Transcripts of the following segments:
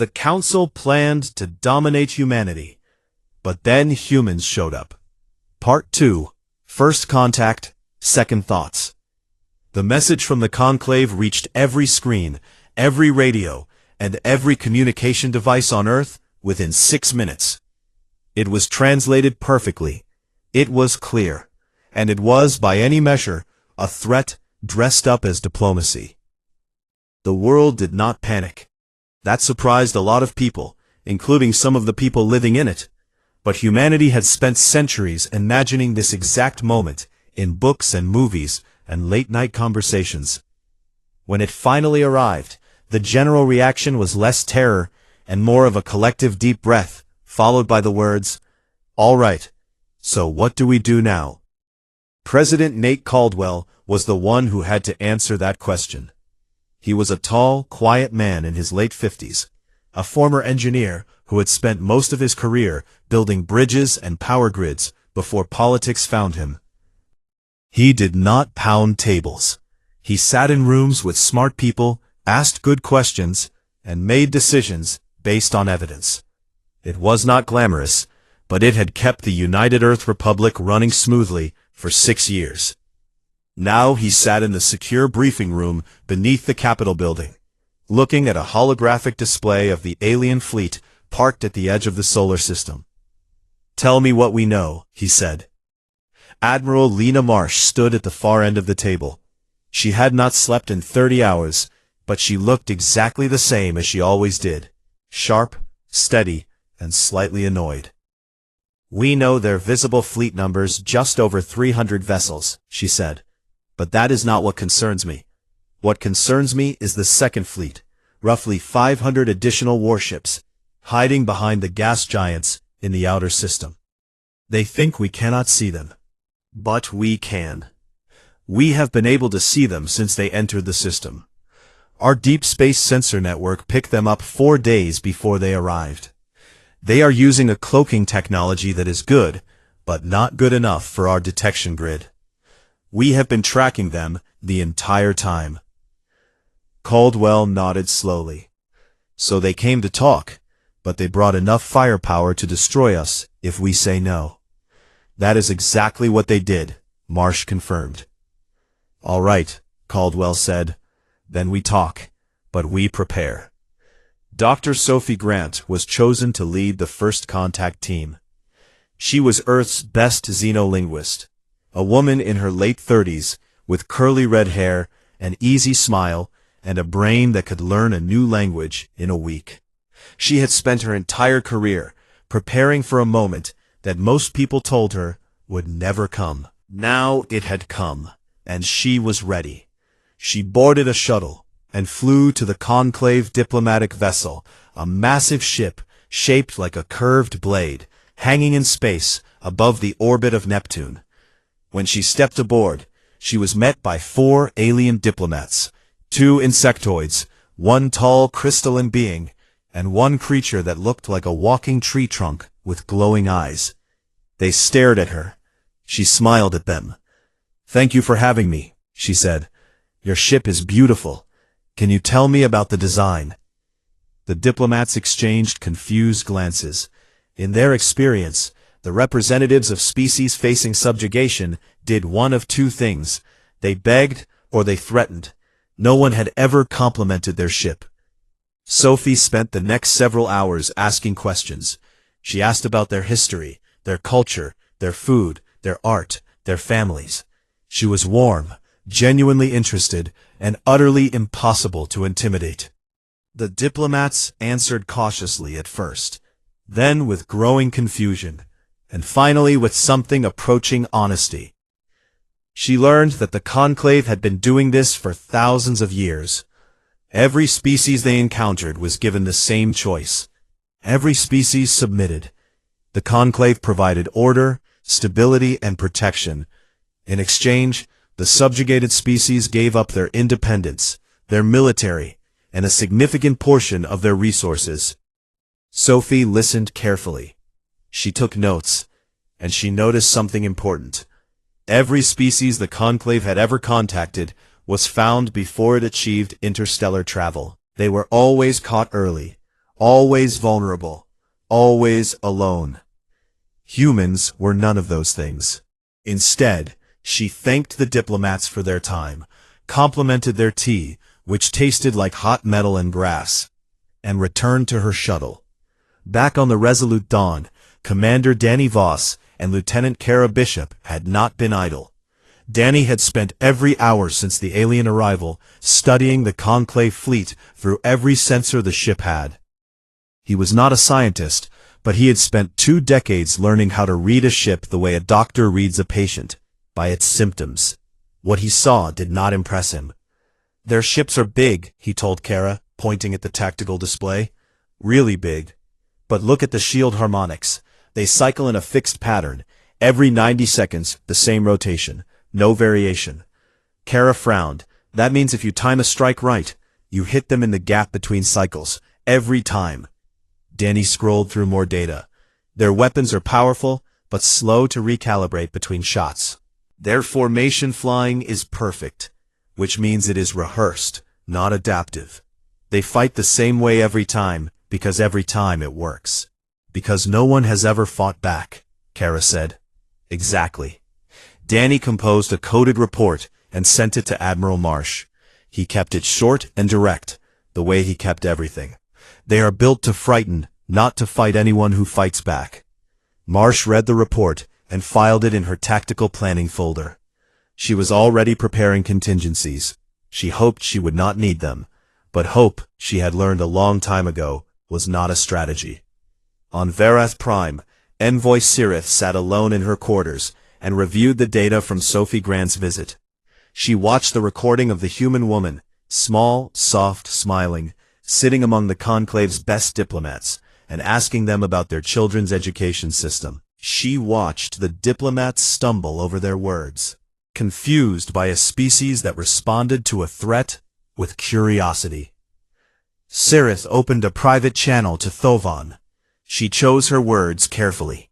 The council planned to dominate humanity, but then humans showed up. Part 2. First Contact, Second Thoughts. The message from the conclave reached every screen, every radio, and every communication device on Earth within 6 minutes. It was translated perfectly. It was clear. And it was, by any measure, a threat dressed up as diplomacy. The world did not panic. That surprised a lot of people, including some of the people living in it. But humanity had spent centuries imagining this exact moment in books and movies and late-night conversations. When it finally arrived, the general reaction was less terror and more of a collective deep breath, followed by the words, "All right, so what do we do now?" President Nate Caldwell was the one who had to answer that question. He was a tall, quiet man in his late 50s, a former engineer who had spent most of his career building bridges and power grids before politics found him. He did not pound tables. He sat in rooms with smart people, asked good questions, and made decisions based on evidence. It was not glamorous, but it had kept the United Earth Republic running smoothly for 6 years. Now he sat in the secure briefing room beneath the Capitol building, looking at a holographic display of the alien fleet parked at the edge of the solar system. "Tell me what we know," he said. Admiral Lena Marsh stood at the far end of the table. She had not slept in 30 hours, but she looked exactly the same as she always did, sharp, steady, and slightly annoyed. "We know their visible fleet numbers just over 300 vessels," she said. "But that is not what concerns me. What concerns me is the second fleet, roughly 500 additional warships, hiding behind the gas giants in the outer system. They think we cannot see them. But we can. We have been able to see them since they entered the system. Our deep space sensor network picked them up 4 days before they arrived. They are using a cloaking technology that is good, but not good enough for our detection grid. We have been tracking them the entire time." Caldwell nodded slowly. "So they came to talk, but they brought enough firepower to destroy us if we say no." "That is exactly what they did," Marsh confirmed. "All right," Caldwell said. "Then we talk, but we prepare." Dr. Sophie Grant was chosen to lead the first contact team. She was Earth's best xenolinguist, a woman in her late 30s with curly red hair, an easy smile, and a brain that could learn a new language in a week. She had spent her entire career preparing for a moment that most people told her would never come. Now it had come, and she was ready. She boarded a shuttle and flew to the conclave diplomatic vessel, a massive ship shaped like a curved blade, hanging in space above the orbit of Neptune. When she stepped aboard, she was met by 4 alien diplomats, 2 insectoids, 1 tall crystalline being, and 1 creature that looked like a walking tree trunk with glowing eyes. They stared at her. She smiled at them. "Thank you for having me," she said. "Your ship is beautiful. Can you tell me about the design?" The diplomats exchanged confused glances. In their experience, the representatives of species facing subjugation did one of 2 things. They begged or they threatened. No one had ever complimented their ship. Sophie spent the next several hours asking questions. She asked about their history, their culture, their food, their art, their families. She was warm, genuinely interested, and utterly impossible to intimidate. The diplomats answered cautiously at first, then with growing confusion, and finally with something approaching honesty. She learned that the conclave had been doing this for thousands of years. Every species they encountered was given the same choice. Every species submitted. The conclave provided order, stability, and protection. In exchange, the subjugated species gave up their independence, their military, and a significant portion of their resources. Sophie listened carefully. She took notes, and she noticed something important. Every species the conclave had ever contacted was found before it achieved interstellar travel. They were always caught early, always vulnerable, always alone. Humans were none of those things. Instead, she thanked the diplomats for their time, complimented their tea, which tasted like hot metal and brass, and returned to her shuttle. Back on the Resolute Dawn, Commander Danny Voss and Lieutenant Kara Bishop had not been idle. Danny had spent every hour since the alien arrival studying the Conclave fleet through every sensor the ship had. He was not a scientist, but he had spent 2 decades learning how to read a ship the way a doctor reads a patient, by its symptoms. What he saw did not impress him. "Their ships are big," he told Kara, pointing at the tactical display. "Really big. But look at the shield harmonics. They cycle in a fixed pattern. Every 90 seconds, the same rotation. No variation." Kara frowned. "That means if you time a strike right, you hit them in the gap between cycles. Every time." Danny scrolled through more data. "Their weapons are powerful, but slow to recalibrate between shots. Their formation flying is perfect, which means it is rehearsed, not adaptive. They fight the same way every time, because every time it works. Because no one has ever fought back," Kara said. "Exactly." Danny composed a coded report and sent it to Admiral Marsh. He kept it short and direct, the way he kept everything. "They are built to frighten, not to fight anyone who fights back." Marsh read the report and filed it in her tactical planning folder. She was already preparing contingencies. She hoped she would not need them, but hope, she had learned a long time ago, was not a strategy. On Verath Prime, Envoy Sirith sat alone in her quarters and reviewed the data from Sophie Grant's visit. She watched the recording of the human woman, small, soft, smiling, sitting among the Conclave's best diplomats, and asking them about their children's education system. She watched the diplomats stumble over their words, confused by a species that responded to a threat with curiosity. Sirith opened a private channel to Thovan. She chose her words carefully.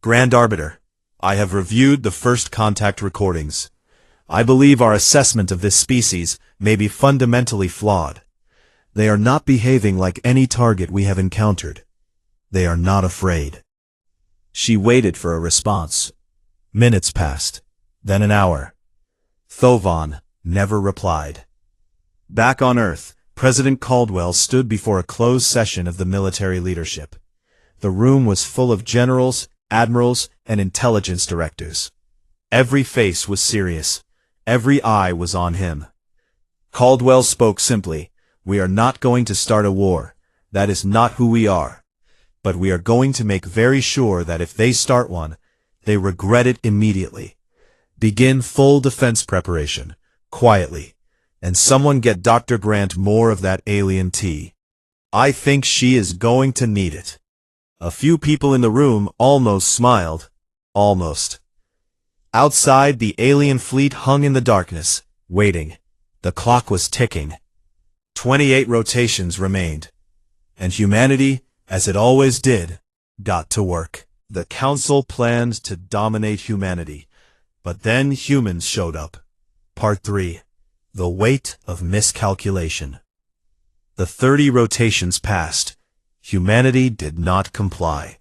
"Grand Arbiter, I have reviewed the first contact recordings. I believe our assessment of this species may be fundamentally flawed. They are not behaving like any target we have encountered. They are not afraid." She waited for a response. Minutes passed, then an hour. Thovan never replied. Back on Earth, President Caldwell stood before a closed session of the military leadership. The room was full of generals, admirals, and intelligence directors. Every face was serious. Every eye was on him. Caldwell spoke simply. "We are not going to start a war. That is not who we are. But we are going to make very sure that if they start one, they regret it immediately. Begin full defense preparation, quietly, and someone get Dr. Grant more of that alien tea. I think she is going to need it." A few people in the room almost smiled. Almost. Outside, the alien fleet hung in the darkness, waiting. The clock was ticking. 28 rotations remained. And humanity, as it always did, got to work. The Council planned to dominate humanity. But then humans showed up. Part 3. The Weight of Miscalculation. The 30 rotations passed. Humanity did not comply.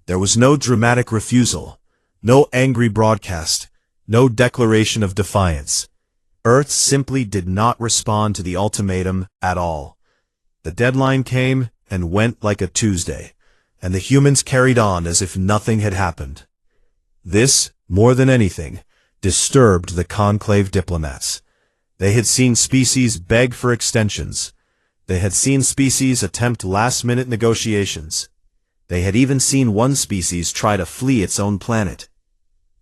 There was no dramatic refusal, no angry broadcast, no declaration of defiance. Earth simply did not respond to the ultimatum at all. The deadline came and went like a Tuesday, and the humans carried on as if nothing had happened. This, more than anything, disturbed the Conclave diplomats. They had seen species beg for extensions. They had seen species attempt last-minute negotiations. They had even seen one species try to flee its own planet.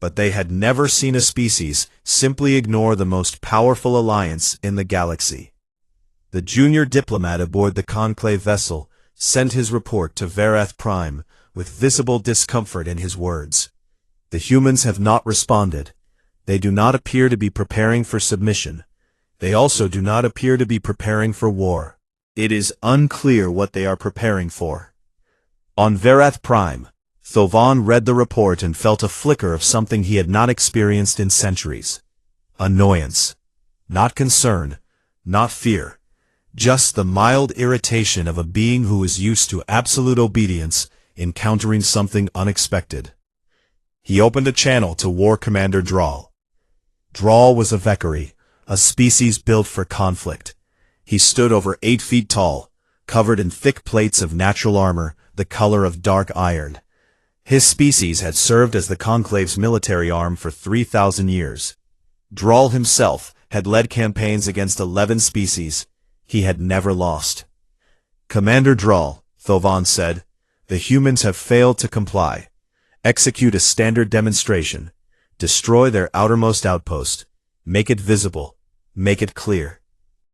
But they had never seen a species simply ignore the most powerful alliance in the galaxy. The junior diplomat aboard the Conclave vessel sent his report to Verath Prime with visible discomfort in his words. "The humans have not responded. They do not appear to be preparing for submission. They also do not appear to be preparing for war. It is unclear what they are preparing for." On Verath Prime, Thovan read the report and felt a flicker of something he had not experienced in centuries. Annoyance. Not concern. Not fear. Just the mild irritation of a being who is used to absolute obedience encountering something unexpected. He opened a channel to War Commander Draal. Draal was a Vekari, a species built for conflict. He stood over 8 feet tall, covered in thick plates of natural armor, the color of dark iron. His species had served as the Conclave's military arm for 3,000 years. Draal himself had led campaigns against 11 species. He had never lost. "Commander Draal," Thovan said, "the humans have failed to comply. Execute a standard demonstration. Destroy their outermost outpost. Make it visible. Make it clear."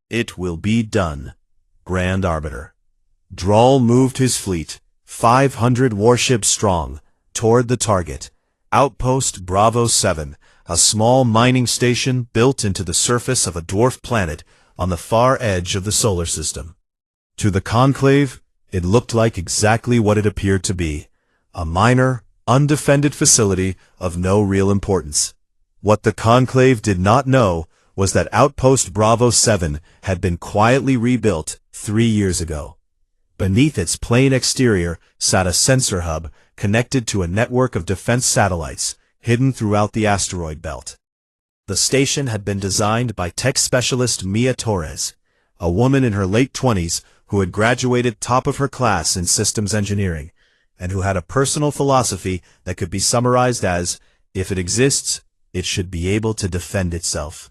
"It will be done, Grand Arbiter." Draal moved his fleet, 500 warships strong, toward the target, Outpost Bravo 7, a small mining station built into the surface of a dwarf planet on the far edge of the solar system. To the Conclave, it looked like exactly what it appeared to be, a minor, undefended facility of no real importance. What the Conclave did not know was that Outpost Bravo 7 had been quietly rebuilt 3 years ago. Beneath its plain exterior sat a sensor hub connected to a network of defense satellites hidden throughout the asteroid belt. The station had been designed by tech specialist Mia Torres, a woman in her late 20s who had graduated top of her class in systems engineering, and who had a personal philosophy that could be summarized as, if it exists, it should be able to defend itself.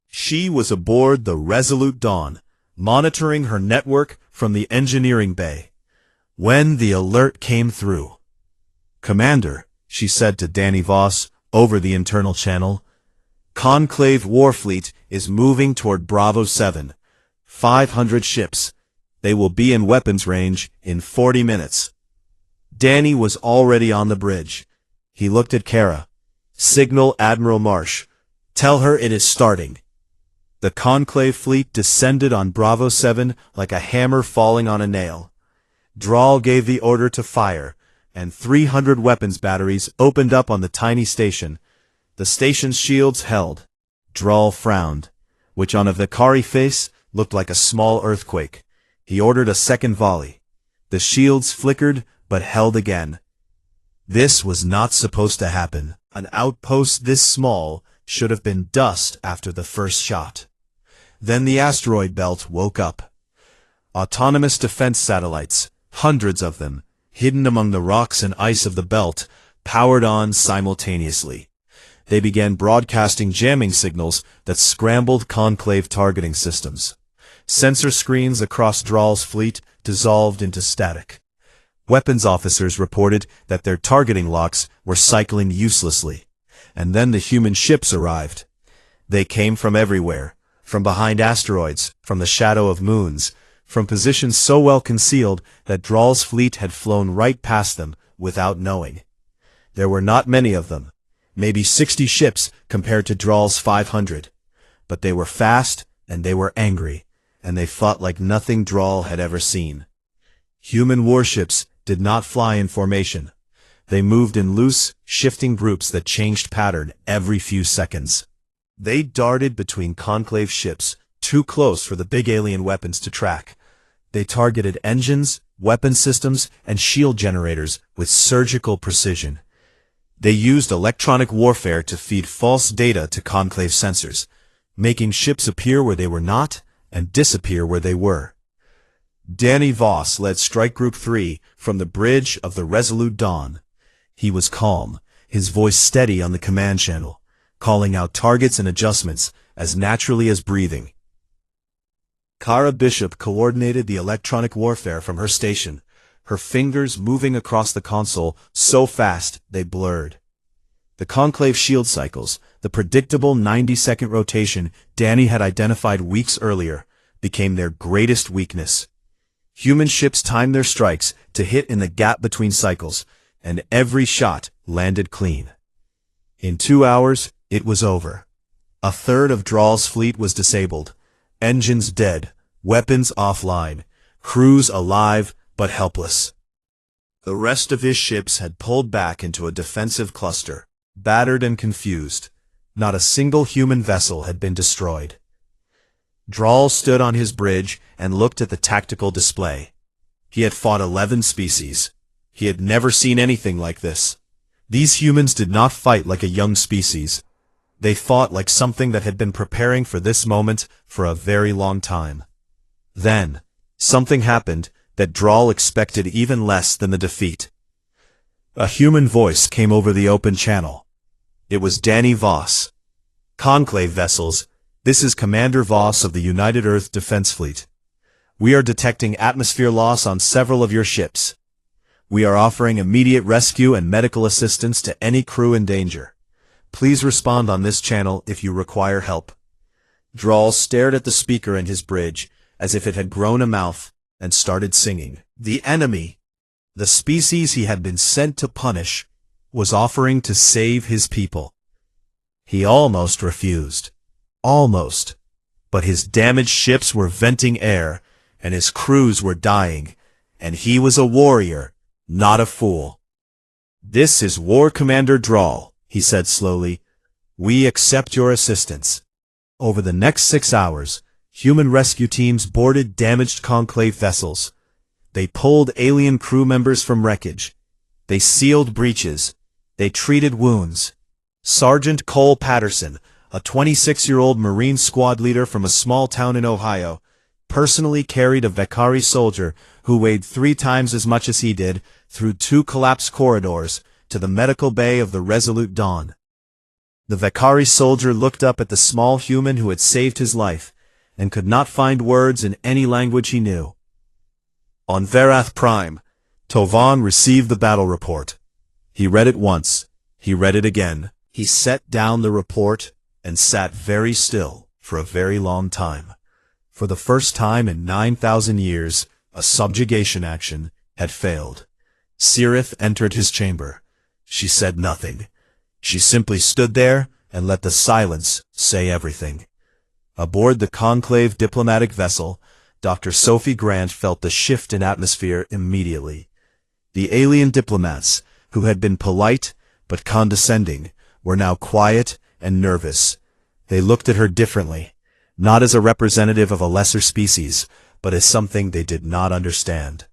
She was aboard the Resolute Dawn, monitoring her network from the engineering bay. When the alert came through, "Commander," she said to Danny Voss over the internal channel, "Conclave Warfleet is moving toward Bravo 7. 500 ships. They will be in weapons range in 40 minutes. Danny was already on the bridge. He looked at Kara. "Signal Admiral Marsh. Tell her it is starting." The Conclave fleet descended on Bravo 7 like a hammer falling on a nail. Draal gave the order to fire, and 300 weapons batteries opened up on the tiny station. The station's shields held. Draal frowned, which on a Vekari face looked like a small earthquake. He ordered a second volley. The shields flickered, but held again. This was not supposed to happen. An outpost this small should have been dust after the first shot. Then the asteroid belt woke up. Autonomous defense satellites, hundreds of them, hidden among the rocks and ice of the belt, powered on simultaneously. They began broadcasting jamming signals that scrambled Conclave targeting systems. Sensor screens across Draal's fleet dissolved into static. Weapons officers reported that their targeting locks were cycling uselessly. And then the human ships arrived. They came from everywhere, from behind asteroids, from the shadow of moons, from positions so well concealed that Draal's fleet had flown right past them without knowing. There were not many of them, maybe 60 ships compared to Draal's 500. But they were fast, and they were angry, and they fought like nothing Draal had ever seen. Human warships did not fly in formation. They moved in loose, shifting groups that changed pattern every few seconds. They darted between Conclave ships, too close for the big alien weapons to track. They targeted engines, weapon systems, and shield generators with surgical precision. They used electronic warfare to feed false data to Conclave sensors, making ships appear where they were not and disappear where they were. Danny Voss led Strike Group 3 from the bridge of the Resolute Dawn. He was calm, his voice steady on the command channel, calling out targets and adjustments as naturally as breathing. Kara Bishop coordinated the electronic warfare from her station, her fingers moving across the console so fast they blurred. The Conclave shield cycles, the predictable 90-second rotation Danny had identified weeks earlier, became their greatest weakness. Human ships timed their strikes to hit in the gap between cycles, and every shot landed clean. In 2 hours, it was over. A third of Draal's fleet was disabled, engines dead, weapons offline, crews alive but helpless. The rest of his ships had pulled back into a defensive cluster, battered and confused. Not a single human vessel had been destroyed. Drawl stood on his bridge and looked at the tactical display. He had fought 11 species. He had never seen anything like this. These humans did not fight like a young species. They fought like something that had been preparing for this moment for a very long time. Then, something happened that Drawl expected even less than the defeat. A human voice came over the open channel. It was Danny Voss. "Conclave vessels, this is Commander Voss of the United Earth Defense Fleet. We are detecting atmosphere loss on several of your ships. We are offering immediate rescue and medical assistance to any crew in danger. Please respond on this channel if you require help." Drawl stared at the speaker in his bridge as if it had grown a mouth and started singing. The enemy, the species he had been sent to punish, was offering to save his people. He almost refused. Almost. But his damaged ships were venting air, and his crews were dying, and he was a warrior, not a fool. "This is War Commander Drawl," he said slowly. "We accept your assistance." Over the next 6 hours, human rescue teams boarded damaged conclave vessels. They pulled alien crew members from wreckage. They sealed breaches. They treated wounds. Sergeant Cole Patterson, a 26-year-old Marine squad leader from a small town in Ohio, personally carried a Vakari soldier who weighed 3 times as much as he did through 2 collapsed corridors to the medical bay of the Resolute Dawn. The Vakari soldier looked up at the small human who had saved his life and could not find words in any language he knew. On Verath Prime, Tovan received the battle report. He read it once. He read it again. He set down the report and sat very still for a very long time. For the first time in 9,000 years, a subjugation action had failed. Sirith entered his chamber. She said nothing. She simply stood there and let the silence say everything. Aboard the conclave diplomatic vessel, Dr. Sophie Grant felt the shift in atmosphere immediately. The alien diplomats, who had been polite but condescending, were now quiet and nervous. They looked at her differently, not as a representative of a lesser species, but as something they did not understand.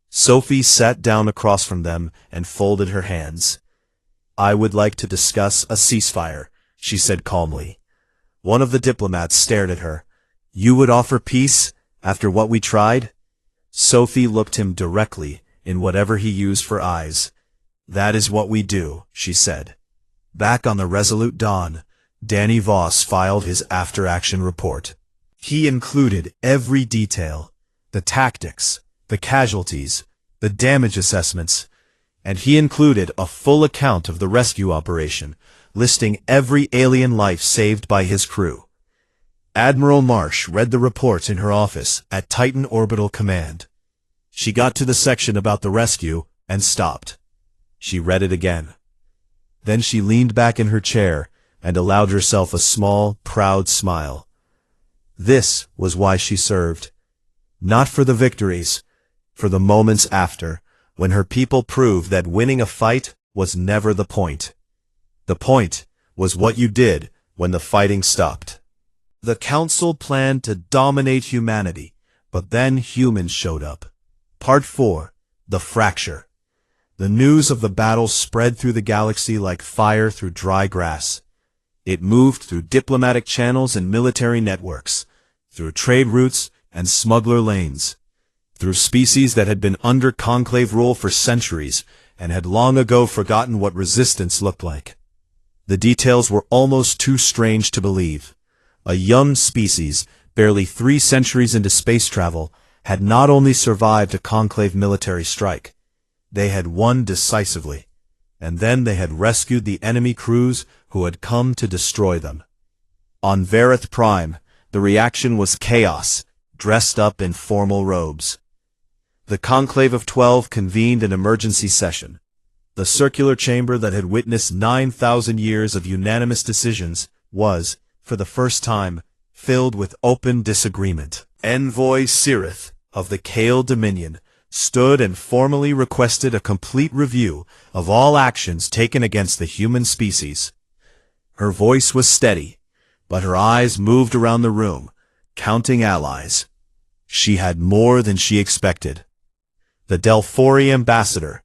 Sophie sat down across from them and folded her hands. "I would like to discuss a ceasefire," she said calmly. One of the diplomats stared at her. "You would offer peace after what we tried?" Sophie looked him directly in whatever he used for eyes. "That is what we do," she said. Back on the Resolute Dawn, Danny Voss filed his after-action report. He included every detail, the tactics, the casualties, the damage assessments, and he included a full account of the rescue operation, listing every alien life saved by his crew. Admiral Marsh read the report in her office at Titan Orbital Command. She got to the section about the rescue and stopped. She read it again. Then she leaned back in her chair and allowed herself a small, proud smile. This was why she served. Not for the victories, for the moments after, when her people proved that winning a fight was never the point. The point was what you did when the fighting stopped. The Council planned to dominate humanity, but then humans showed up. Part 4. The Fracture. The news of the battle spread through the galaxy like fire through dry grass. It moved through diplomatic channels and military networks, through trade routes and smuggler lanes, through species that had been under conclave rule for centuries and had long ago forgotten what resistance looked like. The details were almost too strange to believe. A young species, barely 3 centuries into space travel, had not only survived a conclave military strike, they had won decisively, and then they had rescued the enemy crews who had come to destroy them. On Verath Prime, the reaction was chaos, dressed up in formal robes. The Conclave of 12 convened an emergency session. The circular chamber that had witnessed 9,000 years of unanimous decisions was, for the first time, filled with open disagreement. Envoy Sirith of the Kale Dominion stood and formally requested a complete review of all actions taken against the human species. Her voice was steady, but her eyes moved around the room, counting allies. She had more than she expected. The Delphori ambassador,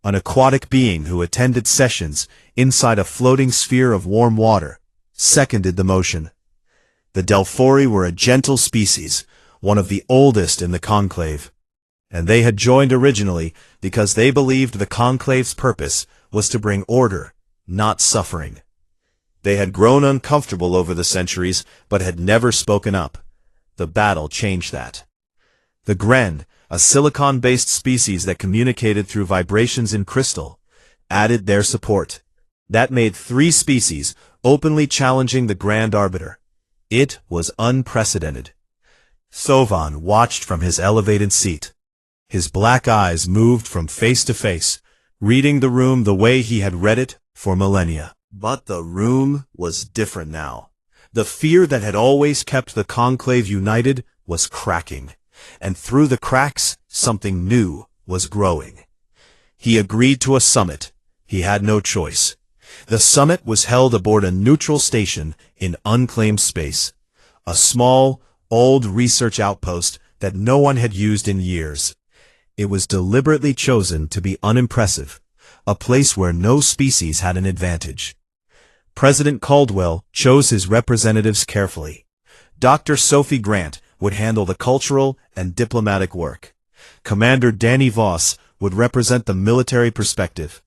an aquatic being who attended sessions inside a floating sphere of warm water, seconded the motion. The Delphori were a gentle species, one of the oldest in the conclave, and they had joined originally because they believed the conclave's purpose was to bring order, not suffering. They had grown uncomfortable over the centuries, but had never spoken up. The battle changed that. The Gren, a silicon-based species that communicated through vibrations in crystal, added their support. That made 3 species openly challenging the Grand Arbiter. It was unprecedented. Thovan watched from his elevated seat. His black eyes moved from face to face, reading the room the way he had read it for millennia. But the room was different now. The fear that had always kept the conclave united was cracking, and through the cracks, something new was growing. He agreed to a summit. He had no choice. The summit was held aboard a neutral station in unclaimed space, a small, old research outpost that no one had used in years. It was deliberately chosen to be unimpressive, a place where no species had an advantage. President Caldwell chose his representatives carefully. Dr. Sophie Grant would handle the cultural and diplomatic work. Commander Danny Voss would represent the military perspective.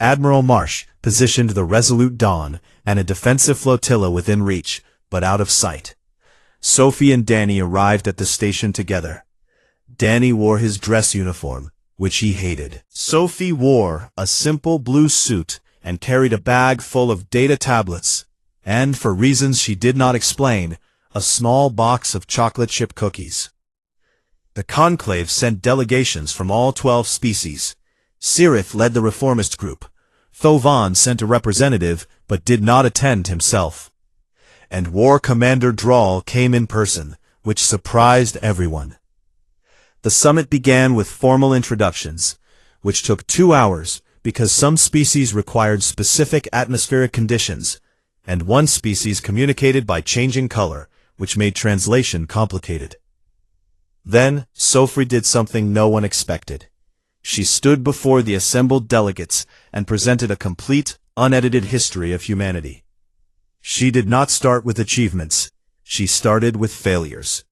Admiral Marsh positioned the Resolute Dawn and a defensive flotilla within reach, but out of sight. Sophie and Danny arrived at the station together. Danny wore his dress uniform, which he hated. Sophie wore a simple blue suit and carried a bag full of data tablets, and, for reasons she did not explain, a small box of chocolate chip cookies. The conclave sent delegations from all 12 species. Sirith led the reformist group. Thovan sent a representative, but did not attend himself. And War Commander Drawl came in person, which surprised everyone. The summit began with formal introductions, which took 2 hours because some species required specific atmospheric conditions, and one species communicated by changing color, which made translation complicated. Then, Sophie did something no one expected. She stood before the assembled delegates and presented a complete, unedited history of humanity. She did not start with achievements. She started with failures.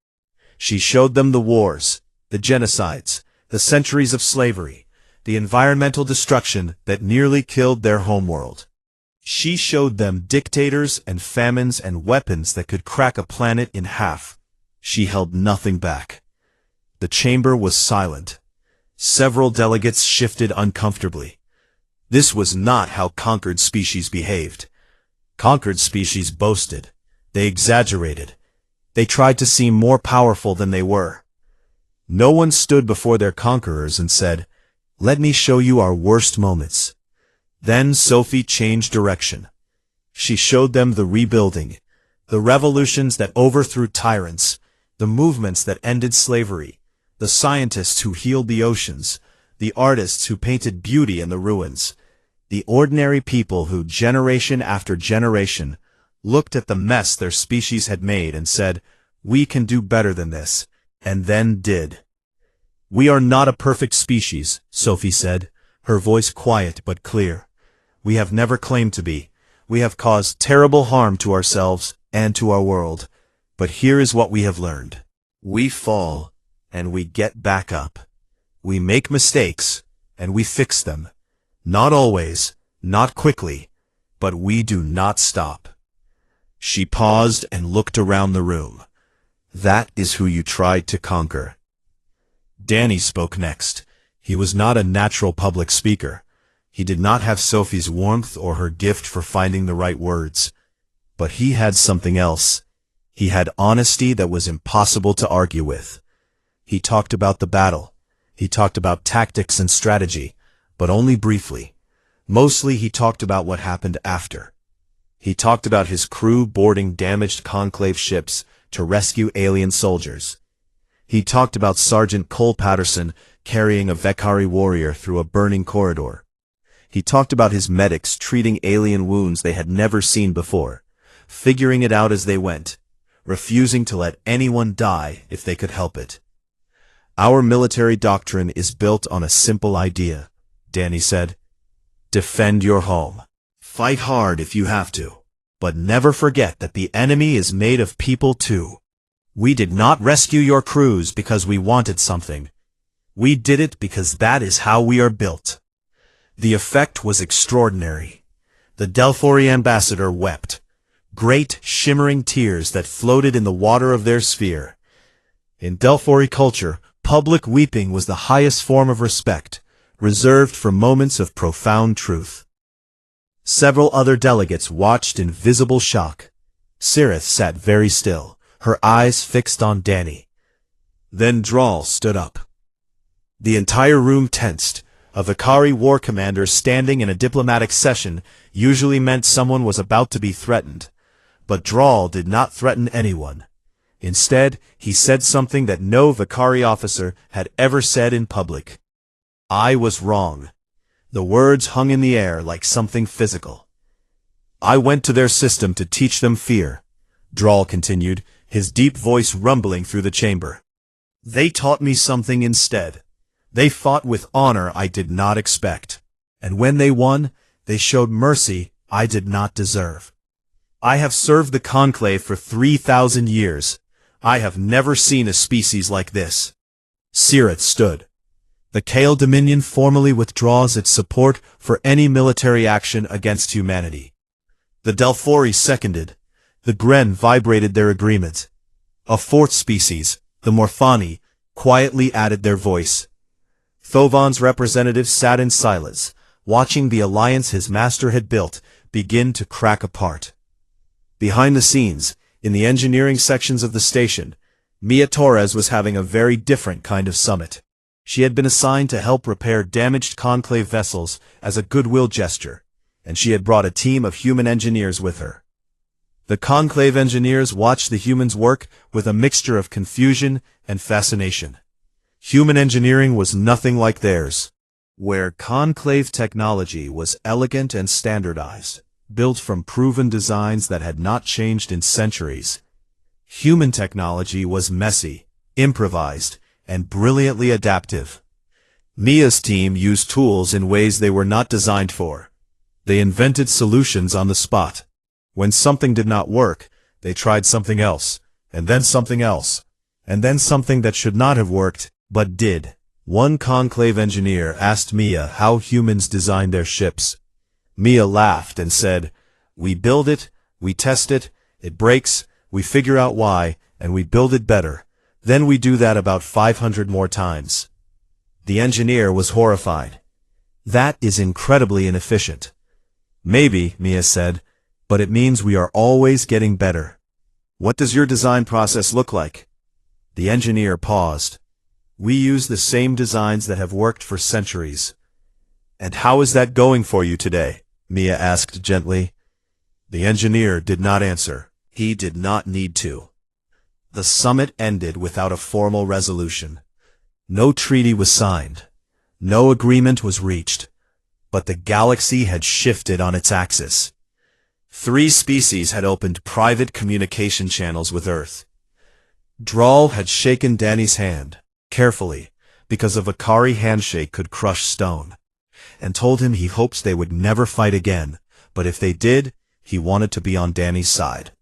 She showed them the wars, the genocides, the centuries of slavery, the environmental destruction that nearly killed their homeworld. She showed them dictators and famines and weapons that could crack a planet in half. She held nothing back. The chamber was silent. Several delegates shifted uncomfortably. This was not how conquered species behaved. Conquered species boasted. They exaggerated. They tried to seem more powerful than they were. No one stood before their conquerors and said, "Let me show you our worst moments." Then Sophie changed direction. She showed them the rebuilding, the revolutions that overthrew tyrants, the movements that ended slavery, the scientists who healed the oceans, the artists who painted beauty in the ruins, the ordinary people who, generation after generation, looked at the mess their species had made and said, "We can do better than this," and then did. "We are not a perfect species," Sophie said, her voice quiet but clear. "We have never claimed to be. We have caused terrible harm to ourselves and to our world. But here is what we have learned. We fall, and we get back up. We make mistakes, and we fix them. Not always, not quickly, but we do not stop." She paused and looked around the room. "That is who you tried to conquer." Danny spoke next. He was not a natural public speaker. He did not have Sophie's warmth or her gift for finding the right words. But he had something else. He had honesty that was impossible to argue with. He talked about the battle. He talked about tactics and strategy, but only briefly. Mostly he talked about what happened after. He talked about his crew boarding damaged conclave ships to rescue alien soldiers. He talked about Sergeant Cole Patterson carrying a Vekari warrior through a burning corridor. He talked about his medics treating alien wounds they had never seen before, figuring it out as they went, refusing to let anyone die if they could help it. Our military doctrine is built on a simple idea, Danny said. Defend your home. Fight hard if you have to. But never forget that the enemy is made of people too. We did not rescue your crews because we wanted something. We did it because that is how we are built. The effect was extraordinary. The Delphori ambassador wept. Great, shimmering tears that floated in the water of their sphere. In Delphori culture, public weeping was the highest form of respect, reserved for moments of profound truth. Several other delegates watched in visible shock. Sirith sat very still, her eyes fixed on Danny. Then Drawl stood up. The entire room tensed. A Vakari war commander standing in a diplomatic session usually meant someone was about to be threatened. But Drawl did not threaten anyone. Instead, he said something that no Vakari officer had ever said in public. I was wrong. The words hung in the air like something physical. I went to their system to teach them fear, Drawl continued, his deep voice rumbling through the chamber. They taught me something instead. They fought with honor I did not expect. And when they won, they showed mercy I did not deserve. I have served the Conclave for 3,000 years. I have never seen a species like this. Sirith stood. The Kale Dominion formally withdraws its support for any military action against humanity. The Delphori seconded. The Gren vibrated their agreement. A fourth species, the Morphani, quietly added their voice. Thovan's representatives sat in silence, watching the alliance his master had built begin to crack apart. Behind the scenes, in the engineering sections of the station, Mia Torres was having a very different kind of summit. She had been assigned to help repair damaged Conclave vessels as a goodwill gesture, and she had brought a team of human engineers with her. The Conclave engineers watched the humans work with a mixture of confusion and fascination. Human engineering was nothing like theirs. Where Conclave technology was elegant and standardized, built from proven designs that had not changed in centuries, human technology was messy, improvised, and brilliantly adaptive. Mia's team used tools in ways they were not designed for. They invented solutions on the spot. When something did not work, they tried something else, and then something else, and then something that should not have worked, but did. One Conclave engineer asked Mia how humans designed their ships. Mia laughed and said, "We build it, we test it, it breaks, we figure out why, and we build it better. Then we do that about 500 more times." The engineer was horrified. That is incredibly inefficient. Maybe, Mia said, but it means we are always getting better. What does your design process look like? The engineer paused. We use the same designs that have worked for centuries. And how is that going for you today? Mia asked gently. The engineer did not answer. He did not need to. The summit ended without a formal resolution. No treaty was signed. No agreement was reached. But the galaxy had shifted on its axis. 3 species had opened private communication channels with Earth. Drawl had shaken Danny's hand, carefully, because a Vakari handshake could crush stone, and told him he hopes they would never fight again, but if they did, he wanted to be on Danny's side.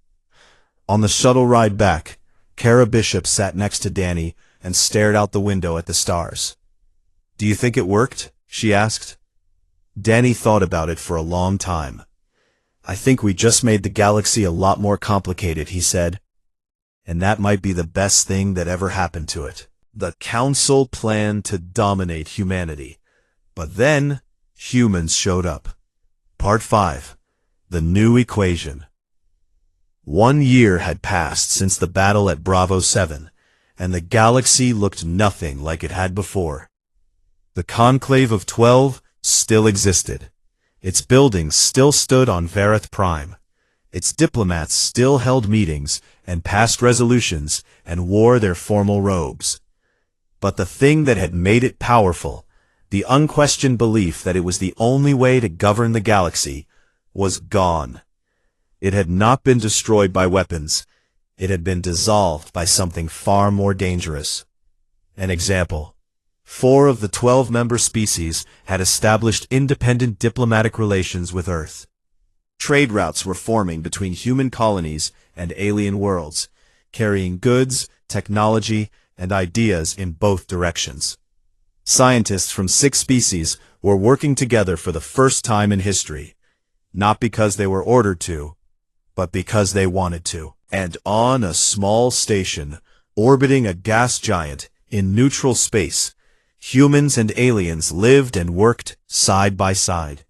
On the shuttle ride back, Kara Bishop sat next to Danny and stared out the window at the stars. Do you think it worked? She asked. Danny thought about it for a long time. I think we just made the galaxy a lot more complicated, he said. And that might be the best thing that ever happened to it. The Council planned to dominate humanity. But then, humans showed up. Part 5. The New Equation. 1 year had passed since the battle at Bravo 7, and the galaxy looked nothing like it had before. The Conclave of 12 still existed. Its buildings still stood on Vareth Prime. Its diplomats still held meetings and passed resolutions and wore their formal robes. But the thing that had made it powerful, the unquestioned belief that it was the only way to govern the galaxy, was gone. It had not been destroyed by weapons. it had been dissolved by something far more dangerous. An example: 4 of the 12 member species had established independent diplomatic relations with Earth. Trade routes were forming between human colonies and alien worlds, carrying goods, technology, and ideas in both directions. Scientists from 6 species were working together for the first time in history, not because they were ordered to, but because they wanted to. And on a small station, orbiting a gas giant in neutral space, humans and aliens lived and worked side by side,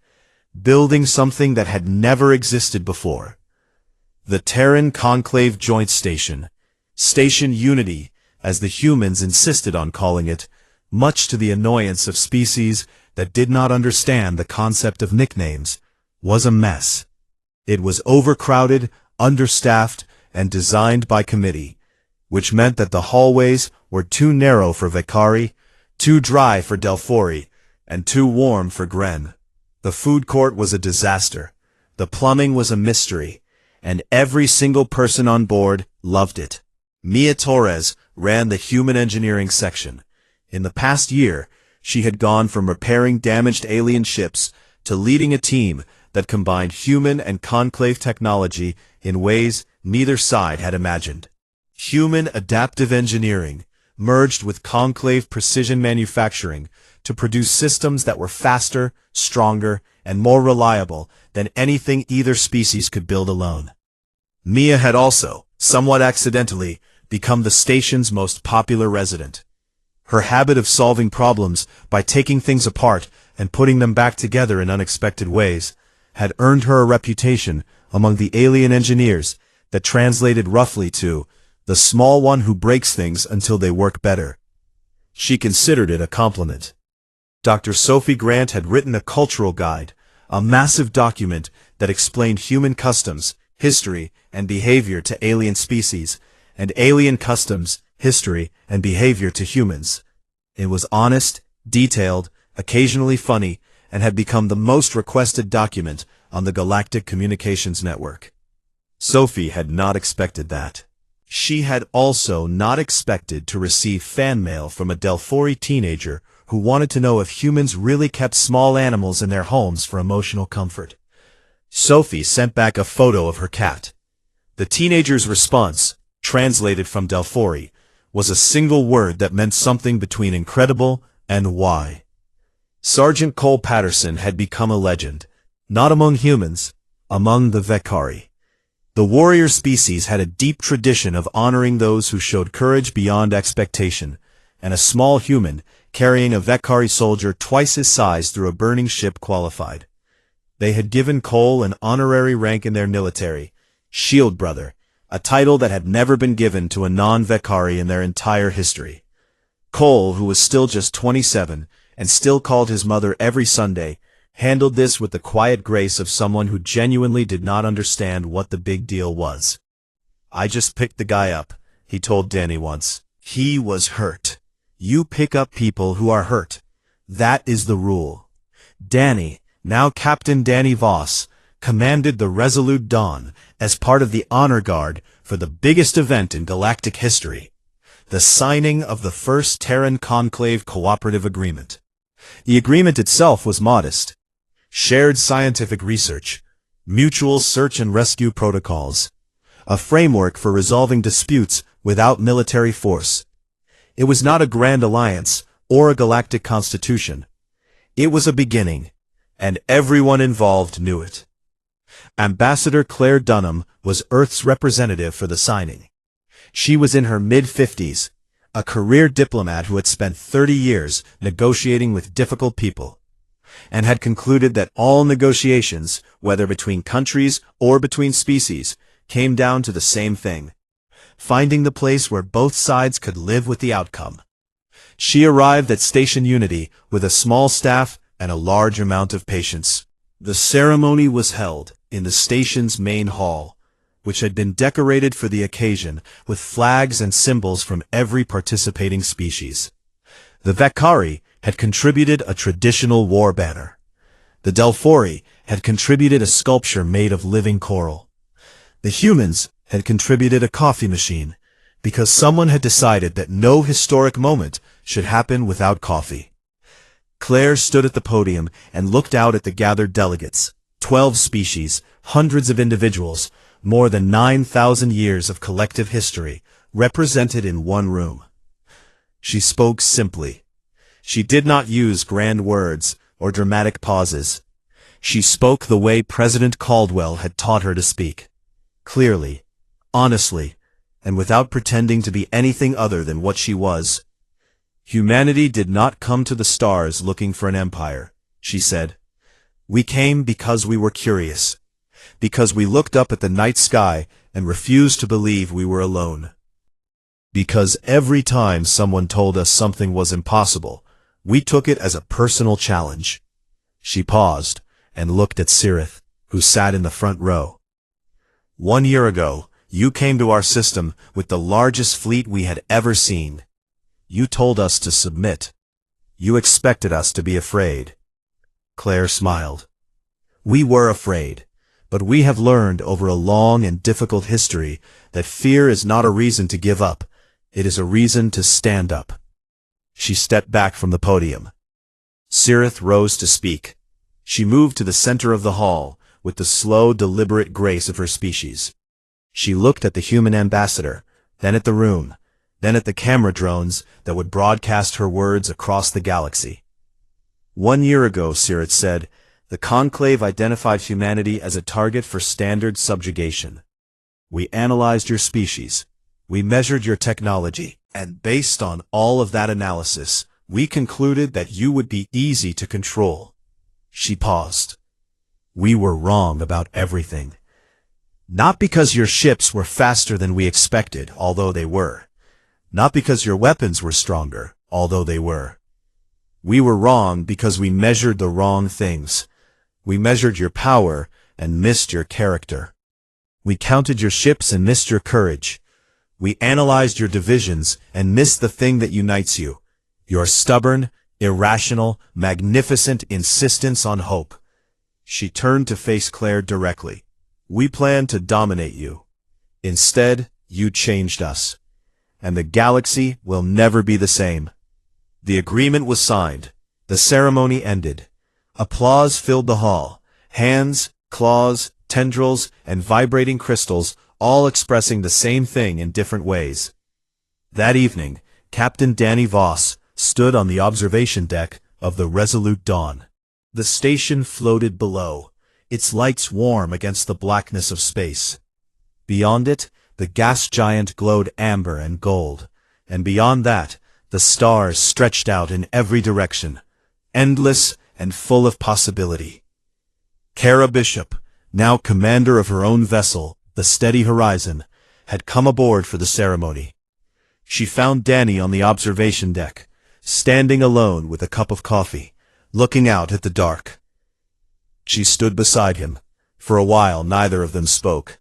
building something that had never existed before. The Terran Conclave Joint Station, Station Unity, as the humans insisted on calling it, much to the annoyance of species that did not understand the concept of nicknames, was a mess. It was overcrowded, understaffed, and designed by committee, which meant that the hallways were too narrow for Vekari, too dry for Delphori, and too warm for Gren. The food court was a disaster, the plumbing was a mystery, and every single person on board loved it. Mia Torres ran the human engineering section. In the past year, she had gone from repairing damaged alien ships to leading a team that combined human and conclave technology in ways neither side had imagined. Human adaptive engineering merged with conclave precision manufacturing to produce systems that were faster, stronger, and more reliable than anything either species could build alone. Mia had also, somewhat accidentally, become the station's most popular resident. Her habit of solving problems by taking things apart and putting them back together in unexpected ways had earned her a reputation among the alien engineers that translated roughly to the small one who breaks things until they work better. She considered it a compliment. Dr. Sophie Grant had written a cultural guide, a massive document that explained human customs, history, and behavior to alien species, and alien customs, history, and behavior to humans. It was honest, detailed, occasionally funny, and had become the most requested document on the Galactic Communications Network. Sophie had not expected that. She had also not expected to receive fan mail from a Delphori teenager who wanted to know if humans really kept small animals in their homes for emotional comfort. Sophie sent back a photo of her cat. The teenager's response, translated from Delphori, was a single word that meant something between incredible and why. Sergeant Cole Patterson had become a legend, not among humans, among the Vekari. The warrior species had a deep tradition of honoring those who showed courage beyond expectation, and a small human carrying a Vekari soldier twice his size through a burning ship qualified. They had given Cole an honorary rank in their military, Shield Brother, a title that had never been given to a non-Vekari in their entire history. Cole, who was still just 27, and still called his mother every Sunday, handled this with the quiet grace of someone who genuinely did not understand what the big deal was. "I just picked the guy up," he told Danny once. "He was hurt. You pick up people who are hurt. That is the rule." Danny, now Captain Danny Voss, commanded the Resolute Dawn as part of the honor guard for the biggest event in galactic history, the signing of the first Terran Conclave Cooperative Agreement. The agreement itself was modest. Shared scientific research, mutual search and rescue protocols, a framework for resolving disputes without military force. It was not a grand alliance or a galactic constitution. It was a beginning, and everyone involved knew it. Ambassador Claire Dunham was Earth's representative for the signing. She was in her mid-50s, a career diplomat who had spent 30 years negotiating with difficult people, and had concluded that all negotiations, whether between countries or between species, came down to the same thing: finding the place where both sides could live with the outcome. She arrived at Station Unity with a small staff and a large amount of patience. The ceremony was held in the station's main hall, which had been decorated for the occasion with flags and symbols from every participating species. The Vekari had contributed a traditional war banner. The Delphori had contributed a sculpture made of living coral. The humans had contributed a coffee machine, because someone had decided that no historic moment should happen without coffee. Claire stood at the podium and looked out at the gathered delegates. 12 species, hundreds of individuals, more than 9,000 years of collective history, represented in one room. She spoke simply. She did not use grand words or dramatic pauses. She spoke the way President Caldwell had taught her to speak. Clearly, honestly, and without pretending to be anything other than what she was. Humanity did not come to the stars looking for an empire, she said. We came because we were curious, because we looked up at the night sky and refused to believe we were alone. Because every time someone told us something was impossible, we took it as a personal challenge. She paused and looked at Sirith, who sat in the front row. 1 year ago, you came to our system with the largest fleet we had ever seen. You told us to submit. You expected us to be afraid. Claire smiled. We were afraid, but we have learned over a long and difficult history that fear is not a reason to give up. It is a reason to stand up. She stepped back from the podium. Sirith rose to speak. She moved to the center of the hall with the slow, deliberate grace of her species. She looked at the human ambassador, then at the room, then at the camera drones that would broadcast her words across the galaxy. 1 year ago, Sirith said, the Conclave identified humanity as a target for standard subjugation. We analyzed your species. We measured your technology, and based on all of that analysis, we concluded that you would be easy to control. She paused. We were wrong about everything. Not because your ships were faster than we expected, although they were. Not because your weapons were stronger, although they were. We were wrong because we measured the wrong things. We measured your power and missed your character. We counted your ships and missed your courage. We analyzed your divisions and missed the thing that unites you. Your stubborn, irrational, magnificent insistence on hope. She turned to face Claire directly. We planned to dominate you. Instead, you changed us. And the galaxy will never be the same. The agreement was signed. The ceremony ended. Applause filled the hall. Hands, claws, tendrils, and vibrating crystals, all expressing the same thing in different ways. That evening, Captain Danny Voss stood on the observation deck of the Resolute Dawn. The station floated below, its lights warm against the blackness of space. Beyond it, the gas giant glowed amber and gold, and beyond that, the stars stretched out in every direction, endless and full of possibility. Kara Bishop, now commander of her own vessel, the Steady Horizon, had come aboard for the ceremony. She found Danny on the observation deck, standing alone with a cup of coffee, looking out at the dark. She stood beside him. For a while, neither of them spoke.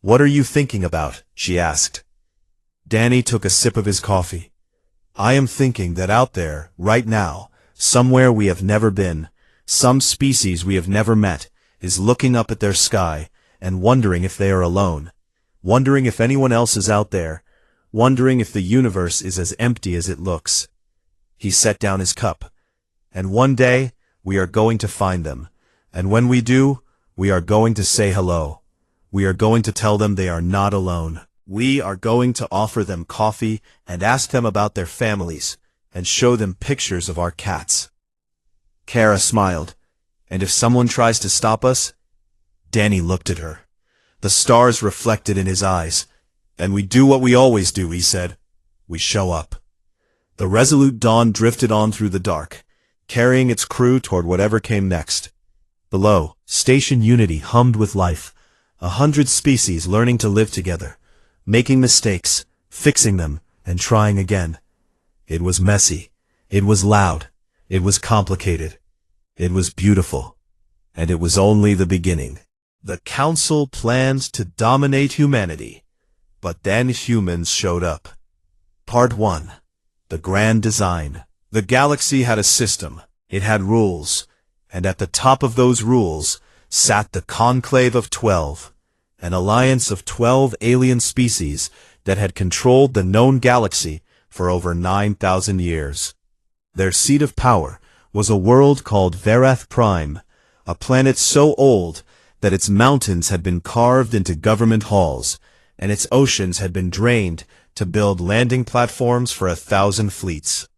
What are you thinking about? She asked. Danny took a sip of his coffee. I am thinking that out there, right now, somewhere we have never been, some species we have never met, is looking up at their sky and wondering if they are alone, wondering if anyone else is out there, wondering if the universe is as empty as it looks. He set down his cup. And one day, we are going to find them. And when we do, we are going to say hello. We are going to tell them they are not alone. We are going to offer them coffee and ask them about their families and show them pictures of our cats. Kara smiled. And if someone tries to stop us? Danny looked at her. The stars reflected in his eyes. And we do what we always do, he said. We show up. The Resolute Dawn drifted on through the dark, carrying its crew toward whatever came next. Below, Station Unity hummed with life, 100 species learning to live together, making mistakes, fixing them, and trying again. It was messy. It was loud. It was complicated. It was beautiful. And it was only the beginning. The Council planned to dominate humanity, but then humans showed up. Part 1. The Grand Design. The galaxy had a system. It had rules. And at the top of those rules sat the Conclave of 12, an alliance of 12 alien species that had controlled the known galaxy for over 9,000 years. Their seat of power was a world called Verath Prime, a planet so old that its mountains had been carved into government halls, and its oceans had been drained to build landing platforms for 1,000 fleets.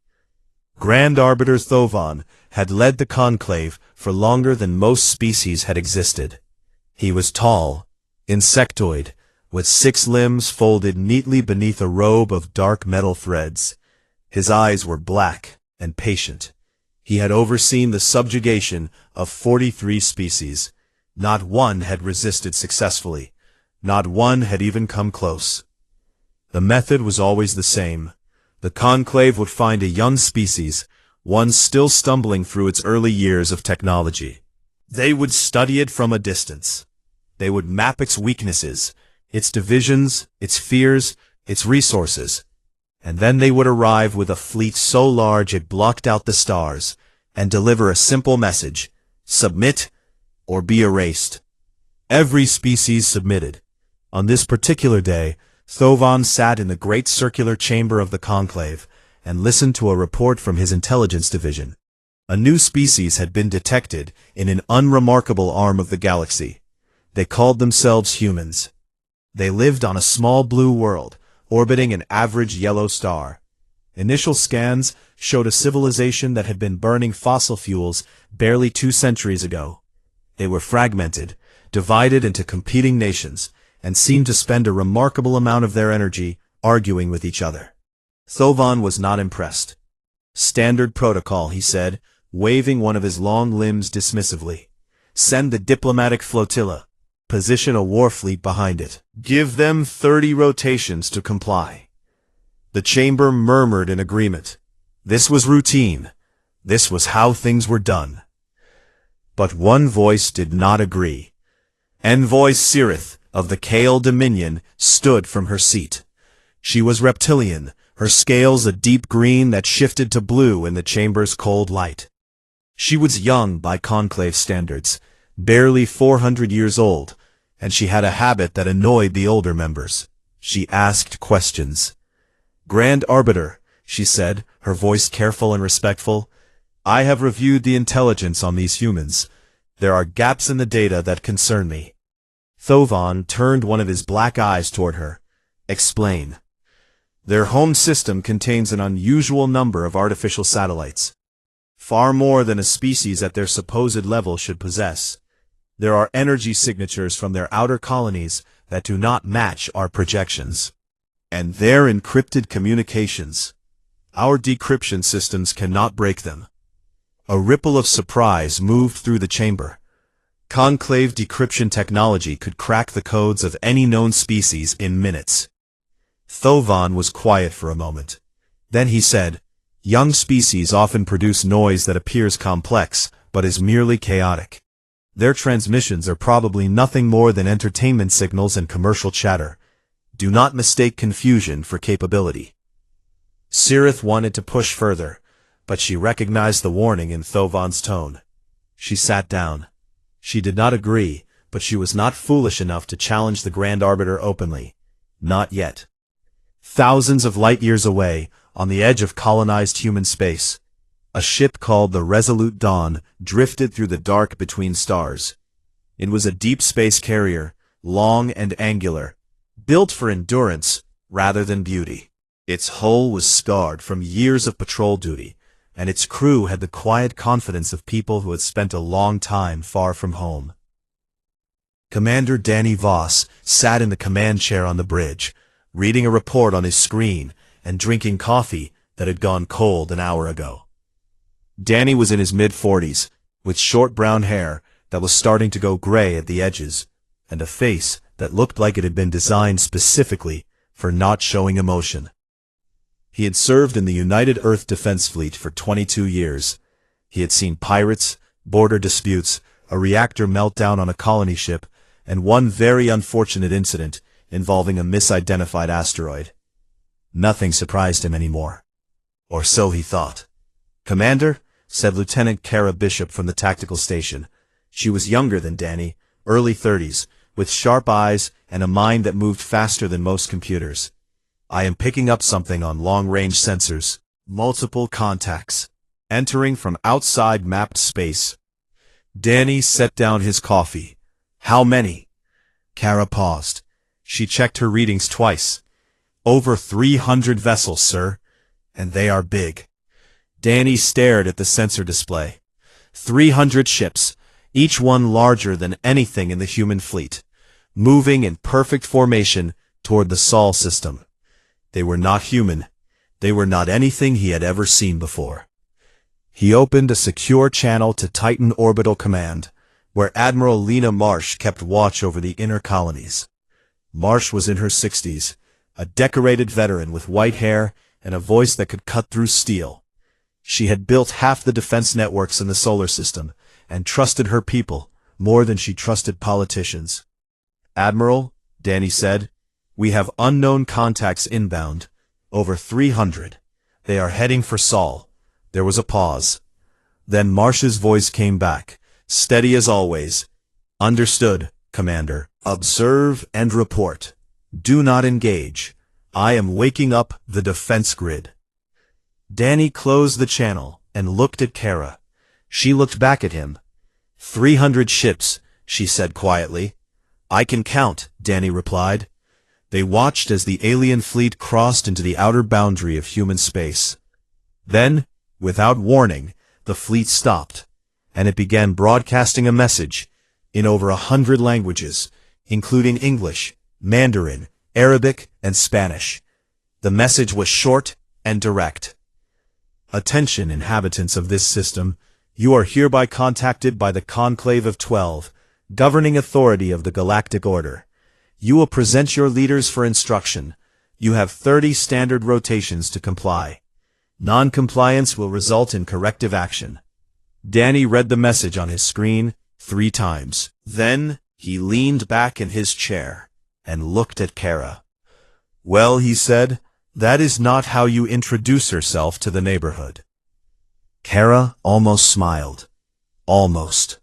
Grand Arbiter Thovan had led the conclave for longer than most species had existed. He was tall, insectoid, with 6 limbs folded neatly beneath a robe of dark metal threads. His eyes were black and patient. He had overseen the subjugation of 43 species. Not one had resisted successfully. Not one had even come close. The method was always the same. The conclave would find a young species, one still stumbling through its early years of technology. They would study it from a distance. They would map its weaknesses, its divisions, its fears, its resources. And then they would arrive with a fleet so large it blocked out the stars, and deliver a simple message: submit or be erased. Every species submitted. On this particular day, Thovan sat in the great circular chamber of the conclave and listened to a report from his intelligence division. A new species had been detected in an unremarkable arm of the galaxy. They called themselves humans. They lived on a small blue world, orbiting an average yellow star. Initial scans showed a civilization that had been burning fossil fuels barely 2 centuries ago. They were fragmented, divided into competing nations, and seemed to spend a remarkable amount of their energy arguing with each other. Thovan was not impressed. "Standard protocol," he said, waving one of his long limbs dismissively. "Send the diplomatic flotilla. Position a war fleet behind it. Give them 30 rotations to comply." The chamber murmured in agreement. This was routine. This was how things were done. But one voice did not agree. Envoy Cirith of the Kale Dominion stood from her seat. She was reptilian, her scales a deep green that shifted to blue in the chamber's cold light. She was young by conclave standards, barely 400 years old, and she had a habit that annoyed the older members. She asked questions. "Grand Arbiter," she said, her voice careful and respectful, "I have reviewed the intelligence on these humans. There are gaps in the data that concern me." Thovan turned one of his black eyes toward her. "Explain." "Their home system contains an unusual number of artificial satellites. Far more than a species at their supposed level should possess. There are energy signatures from their outer colonies that do not match our projections. And their encrypted communications. Our decryption systems cannot break them." A ripple of surprise moved through the chamber. Conclave decryption technology could crack the codes of any known species in minutes. Thovan was quiet for a moment. Then he said, "Young species often produce noise that appears complex, but is merely chaotic. Their transmissions are probably nothing more than entertainment signals and commercial chatter. Do not mistake confusion for capability." Cirith wanted to push further, but she recognized the warning in Thovan's tone. She sat down. She did not agree, but she was not foolish enough to challenge the Grand Arbiter openly. Not yet. Thousands of light years away, on the edge of colonized human space, a ship called the Resolute Dawn drifted through the dark between stars. It was a deep space carrier, long and angular, built for endurance rather than beauty. Its hull was scarred from years of patrol duty, and its crew had the quiet confidence of people who had spent a long time far from home. Commander Danny Voss sat in the command chair on the bridge, reading a report on his screen and drinking coffee that had gone cold an hour ago. Danny was in his mid-40s, with short brown hair that was starting to go gray at the edges, and a face that looked like it had been designed specifically for not showing emotion. He had served in the United Earth Defense Fleet for 22 years. He had seen pirates, border disputes, a reactor meltdown on a colony ship, and one very unfortunate incident involving a misidentified asteroid. Nothing surprised him anymore. Or so he thought. "Commander," said Lieutenant Kara Bishop from the tactical station. She was younger than Danny, early 30s, with sharp eyes and a mind that moved faster than most computers. I am picking up something on long-range sensors. Multiple contacts. Entering from outside mapped space. Danny set down his coffee. How many? Kara paused. She checked her readings twice. Over 300 vessels, sir. And they are big. Danny stared at the sensor display. 300 ships, each one larger than anything in the human fleet, moving in perfect formation toward the Sol system. They were not human. They were not anything he had ever seen before. He opened a secure channel to Titan Orbital Command, where Admiral Lena Marsh kept watch over the inner colonies. Marsh was in her 60s, a decorated veteran with white hair and a voice that could cut through steel. She had built half the defense networks in the solar system and trusted her people more than she trusted politicians. Admiral, Danny said, we have unknown contacts inbound. Over 300. They are heading for Sol. There was a pause. Then Marsh's voice came back, steady as always. Understood, Commander. Observe and report. Do not engage. I am waking up the defense grid. Danny closed the channel and looked at Kara. She looked back at him. 300 ships, she said quietly. I can count, Danny replied. They watched as the alien fleet crossed into the outer boundary of human space. Then, without warning, the fleet stopped, and it began broadcasting a message in over 100 languages, including English, Mandarin, Arabic, and Spanish. The message was short and direct. Attention, inhabitants of this system, you are hereby contacted by the Conclave of 12, governing authority of the Galactic Order. You will present your leaders for instruction. You have 30 standard rotations to comply. Non-compliance will result in corrective action. Danny read the message on his screen 3 times. Then, he leaned back in his chair and looked at Kara. Well, he said, that is not how you introduce yourself to the neighborhood. Kara almost smiled. Almost.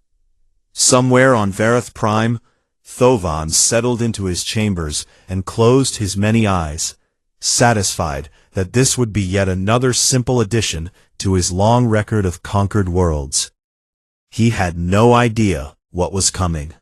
Somewhere on Vareth Prime, Thovan settled into his chambers and closed his many eyes, satisfied that this would be yet another simple addition to his long record of conquered worlds. He had no idea what was coming.